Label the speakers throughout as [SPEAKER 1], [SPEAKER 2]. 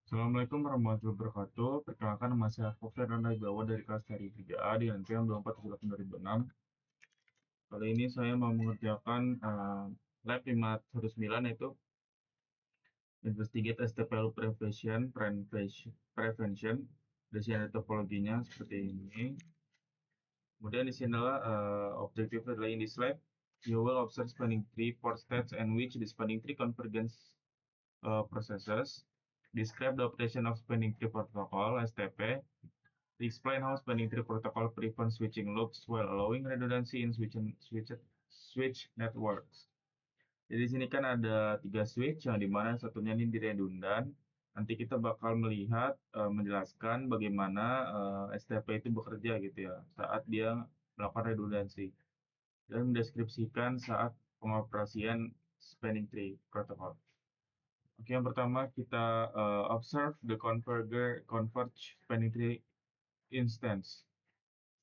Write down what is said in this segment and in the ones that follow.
[SPEAKER 1] Assalamualaikum warahmatullahi wabarakatuh. Perkenalkan nama saya Fofir Wibawa dari kelas dari 3A di NPM 2478 2006. Kali ini saya mau mengerjakan lab 519 yaitu Investigate STPLU Prevention. Di sini ada topologinya seperti ini. Kemudian di sini adalah objektif adalah in this lab, you will observe spanning tree for states and which the spanning tree convergence processes. Describe the operation of spanning tree protocol (STP). Explain how spanning tree protocol prevents switching loops while allowing redundancy in switch networks. Jadi di sini kan ada 3 switch yang dimana satunya ini redundan. Nanti kita bakal melihat menjelaskan bagaimana STP itu bekerja gitu ya saat dia melakukan redundansi dan mendeskripsikan saat pengoperasian spanning tree protocol. Oke, yang pertama kita observe the converge spanning tree instance.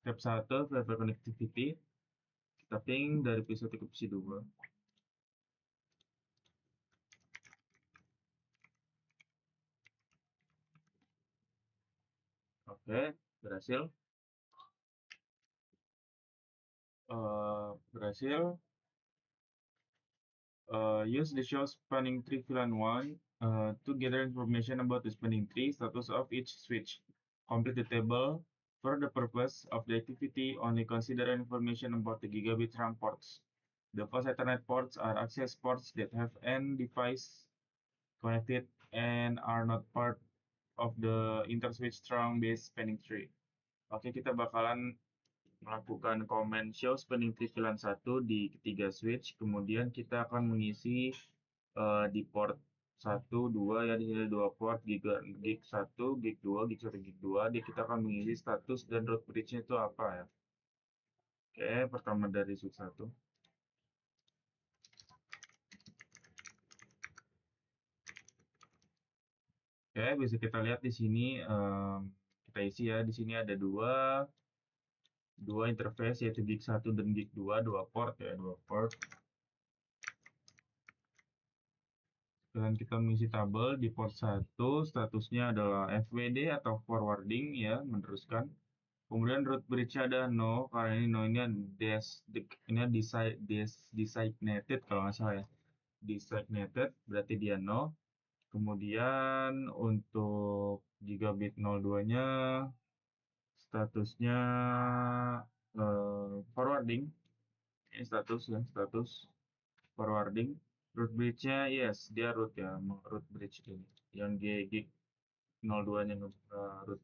[SPEAKER 1] Step 1, verify connectivity. Kita ping dari PC1 ke PC2. Oke, berhasil. Berhasil. Use the show spanning tree VLAN 1 to gather information about the spanning tree status of each switch. Complete the table. For the purpose of the activity, only consider information about the gigabit RAM ports. The fast Ethernet ports are access ports that have n device connected and are not part of the interswitch trunk-based spanning tree. Oke, kita bakalan melakukan command show spanning tree VLAN 1 di ketiga switch, kemudian kita akan mengisi di port 1, 2 ya, di sini 2 port, gig 1, gig 2, gig 1, gig 2, kita akan mengisi status dan root bridge-nya itu apa ya. Oke, pertama dari switch 1. Oke, bisa kita lihat di sini, kita isi ya, di sini ada dua interface yaitu gig 1 dan gig 2, 2 port ya, 2 port. Dan kita mengisi tabel di port 1, statusnya adalah FWD atau forwarding ya, meneruskan. Kemudian root bridge ada no, karena ini no ini designated kalau nggak salah ya. Designated berarti dia no. Kemudian untuk gigabit 02-nya statusnya forwarding. Ini status ya, status forwarding. Root bridge-nya yes, dia root ya, root bridge ini. Yang gig 02-nya root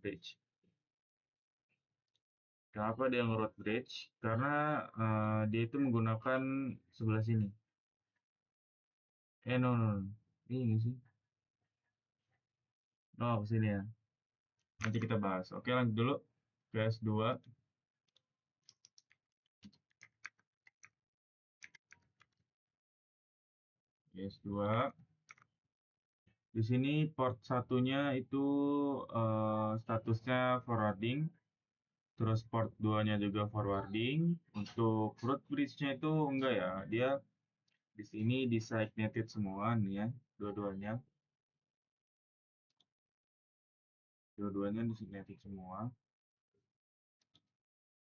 [SPEAKER 1] bridge. Kenapa dia nge-root bridge? Karena dia itu menggunakan sebelah sini. No, no, no. Ini nggak sih? Oh, ke sini ya. Nanti kita bahas. Oke, lanjut dulu. PS2. PS2. Di sini port satunya itu statusnya forwarding. Terus port 2-nya juga forwarding. Untuk root bridge-nya itu enggak ya. Dia di sini designated semua nih ya, dua-duanya. Dua-duanya designated semua.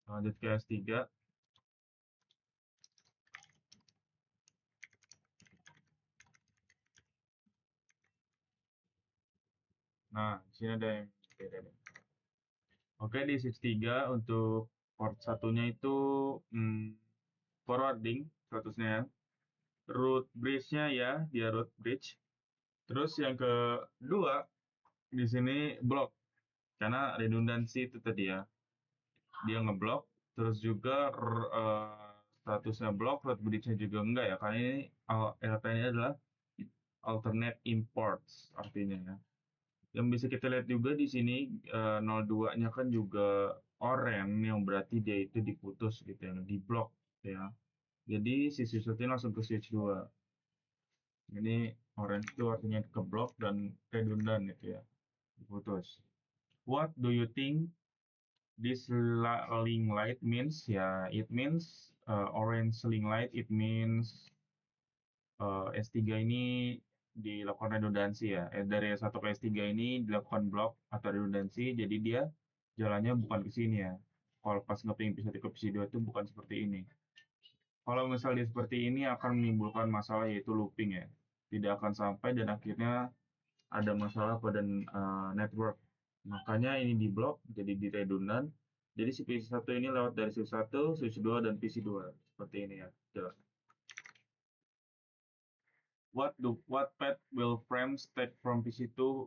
[SPEAKER 1] Lanjut ke S3. Nah, di sini ada yang beda nih. Oke, di switch 3 untuk port satunya itu forwarding statusnya ya. Root bridge-nya ya, dia root bridge. Terus yang kedua di sini block karena redundansi itu tadi ya. Dia ngeblok, terus juga statusnya block, root bridge-nya juga enggak ya. Karena ini LT-nya adalah alternate imports artinya ya. Yang bisa kita lihat juga di sini 02-nya kan juga orange yang berarti dia itu diputus gitu ya, di blok ya. Jadi si switch ini langsung ke switch 2. Ini orange itu artinya ke blok dan redundant gitu ya, diputus. What do you think this link light means? Ya, it means orange link light. It means S3 ini dilakukan redundansi ya. Dari S1 ke S3 ini dilakukan block atau redundansi, jadi dia jalannya bukan ke sini ya. Kalau pas ngeping PC1 ke PC2 itu bukan seperti ini. Kalau misalnya seperti ini akan menimbulkan masalah yaitu looping ya. Tidak akan sampai dan akhirnya ada masalah pada network. Makanya ini di block jadi di redundant. Jadi si PC1 ini lewat dari switch 1, switch 2 dan PC2 seperti ini ya. Jelas. What path will frames take from PC2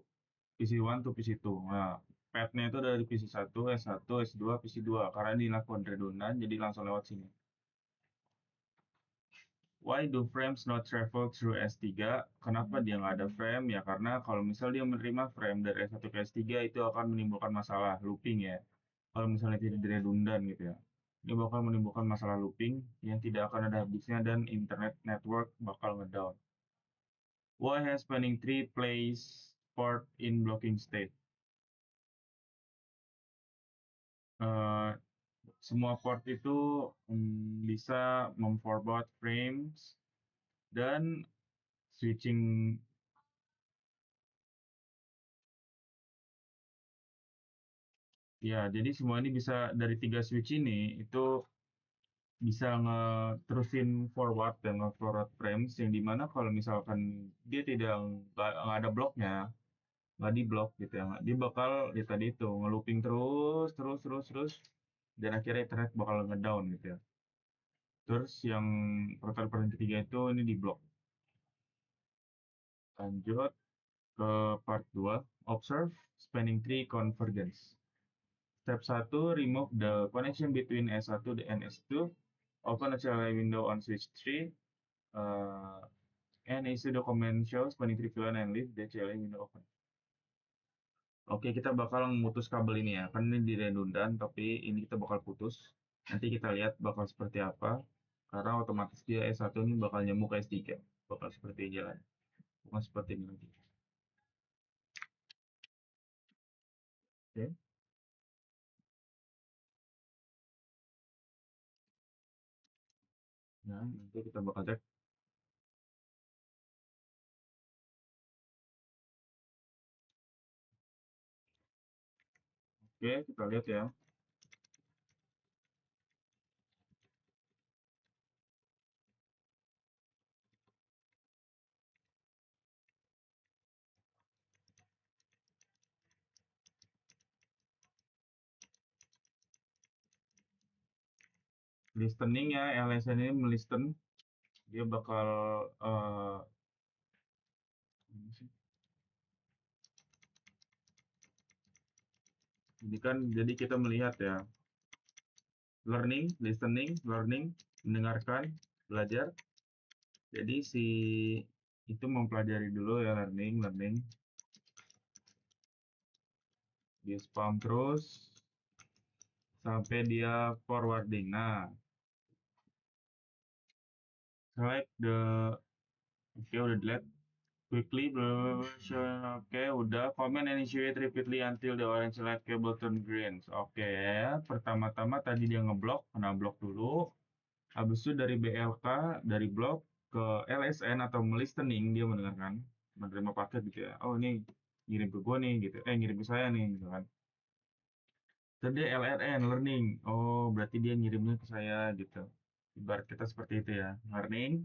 [SPEAKER 1] PC1 to PC2? Nah, path-nya itu dari PC1, S1, S2, PC2 karena ini dilakukan redundant jadi langsung lewat sini. Why do frames not travel through S3? Kenapa dia nggak ada frame? Ya karena kalau misal dia menerima frame dari S1 ke S3 itu akan menimbulkan masalah looping ya. Kalau misalnya tidak redundant gitu ya. Dia bakal menimbulkan masalah looping yang tidak akan ada habisnya dan internet network bakal ngedown. Why has spanning tree plays part in blocking state? Eh, semua port itu bisa memforward frames dan switching. Ya, jadi semua ini bisa dari 3 switch ini itu bisa ngeterusin forward dan nge-forward frames yang dimana kalau misalkan dia tidak nggak ada bloknya, nggak di blok gitu ya, dia bakal ya tadi itu nge-looping terus terus terus terus dan akhirnya internet bakal ngedown gitu ya. Terus yang perkara ketiga itu ini di blok. Lanjut ke part 2, observe spanning tree convergence. Step 1, remove the connection between S1 and S2. Open a CLI window on switch 3. Uh, and issue document shows spanning tree VLAN and leave the CLI window open. Oke, kita bakal memutus kabel ini ya. Kan ini di redundant, tapi ini kita bakal putus. Nanti kita lihat bakal seperti apa. Karena otomatis dia S1 ini bakal nyambung ke S3. Bakal seperti jalan. Bukan seperti ini nanti. Oke. Nah, nanti kita bakal cek. Oke, kita lihat ya. Listening ya, LSN ini melisten. Dia bakal ini kan jadi kita melihat ya, learning, listening, learning, mendengarkan, belajar. Jadi si itu mempelajari dulu ya, learning, learning. Dia spam terus sampai dia forwarding. Nah, select the, oke udah delete. Quickly, oke udah. Comment and initiate repeatedly until the orange light cable turn green. Oke ya, pertama-tama tadi dia ngeblok, kena blok dulu. Habis itu dari BLK, dari blok ke LSN atau listening, dia mendengarkan, menerima paket gitu ya. Oh ini ngirim ke gua nih gitu. Ngirim ke saya nih gitu kan. Terus dia LRN, learning. Oh berarti dia ngirimnya ke saya gitu. Ibarat kita seperti itu ya. Learning.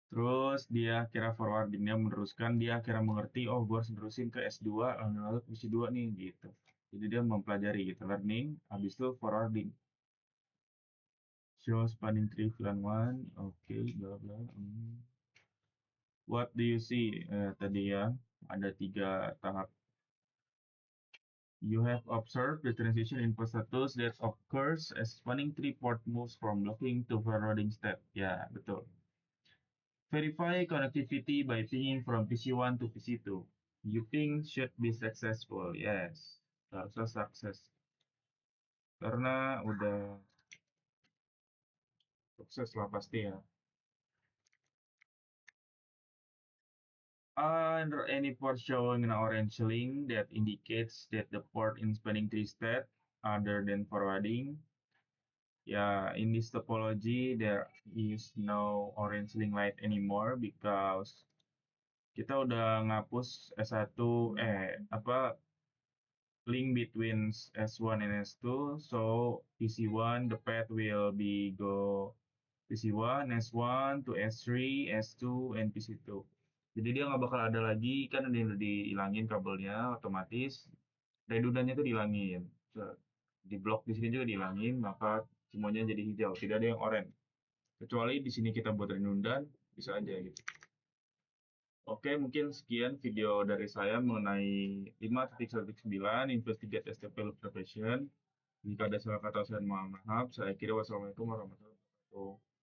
[SPEAKER 1] Terus dia kira forwarding, dia meneruskan, dia kira mengerti, oh gue harus nerusin ke S2, lalu ke S2 nih gitu. Jadi dia mempelajari gitu, learning, habis itu forwarding. Show spanning tree plan one, oke, bla bla. What do you see? Tadi ya, ada 3 tahap. You have observed the transition in post status that occurs as spanning tree port moves from blocking to forwarding step. Ya, betul. Verify connectivity by pinging from PC1 to PC2. You ping should be successful. Yes, harusnya sukses. Karena udah sukses lah pasti ya. Under any port showing an orange link that indicates that the port in spanning tree state other than forwarding. Yeah, in this topology, there is no orange link light anymore because kita udah ngapus S1 link between S1 and S2. So PC1 the path will be go PC1, S1 to S3, S2, and PC2. Jadi dia nggak bakal ada lagi, kan ada yang dihilangin kabelnya otomatis. Redundannya itu dihilangin. Di blok di sini juga dihilangin, maka semuanya jadi hijau, tidak ada yang oranye. Kecuali di sini kita buat redundan, bisa aja gitu. Oke, mungkin sekian video dari saya mengenai 5.1.9 Investigate STP Loop Preparation. Jika ada salah kata saya mohon maaf. Saya kira wassalamualaikum warahmatullahi wabarakatuh.